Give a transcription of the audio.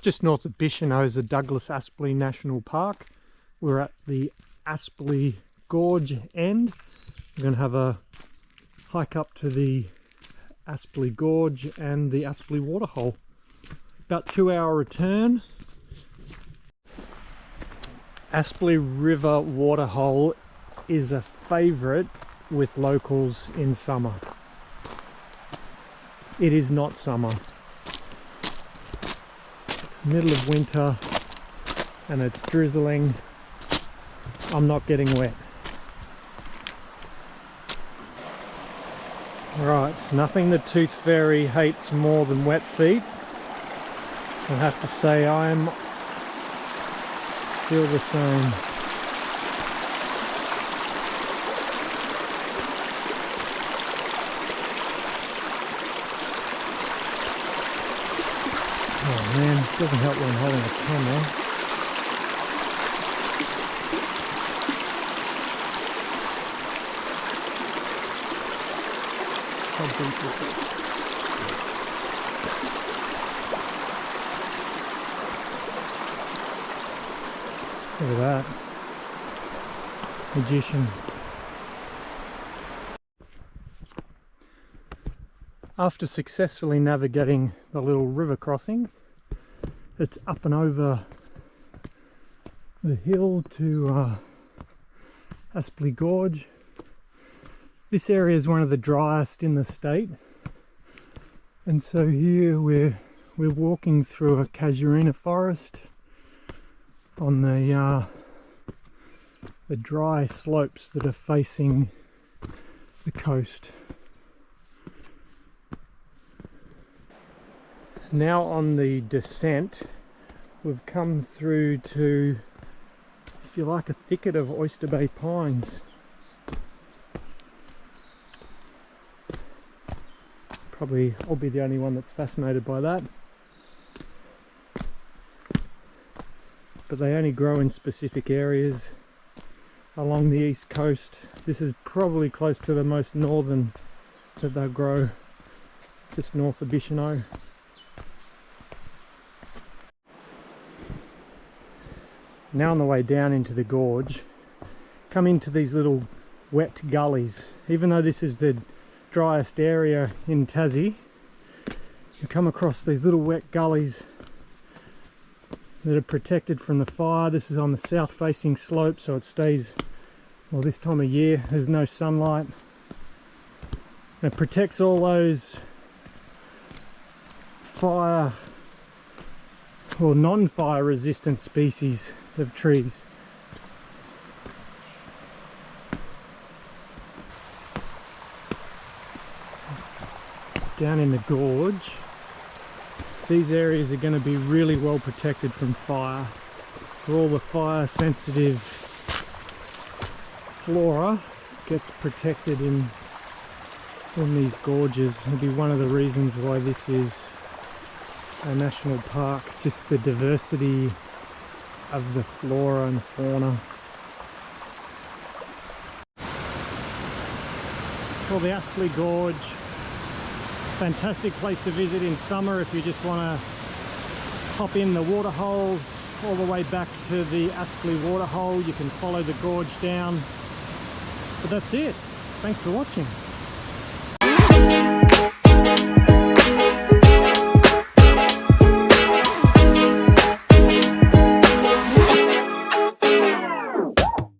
Just north of Bicheno is the Douglas Aspley National Park. We're at the Aspley Gorge end. We're going to have a hike up to the Aspley Gorge and the Aspley waterhole. About 2-hour return. Aspley River waterhole is a favourite with locals in summer. It is not summer. It's middle of winter and it's drizzling. I'm not getting wet. Right, nothing the tooth fairy hates more than wet feet. I have to say I'm still the same. Oh man, it doesn't help when I'm holding a camera. How deep is it? Look at that. Magician. After successfully navigating the little river crossing, it's up and over the hill to Aspley Gorge. This area is one of the driest in the state, and so here we're walking through a casuarina forest on the dry slopes that are facing the coast. Now on the descent, we've come through to, if you like, a thicket of Oyster Bay pines. Probably I'll be the only one that's fascinated by that. But they only grow in specific areas along the east coast. This is probably close to the most northern that they'll grow, just north of Bicheno. Now on the way down into the gorge, come into these little wet gullies. Even though this is the driest area in Tassie, you come across these little wet gullies that are protected from the fire. This is on the south facing slope, so it stays, well, this time of year there's no sunlight. And it protects all those fire or non-fire resistant species of trees. Down in the gorge, these areas are going to be really well protected from fire. So all the fire sensitive flora gets protected in these gorges. It'll be one of the reasons why this is a national park, just the diversity of the flora and fauna. Well, the Aspley Gorge, fantastic place to visit in summer if you just want to hop in the water holes all the way back to the Aspley waterhole. You can follow the gorge down. But that's it. Thanks for watching.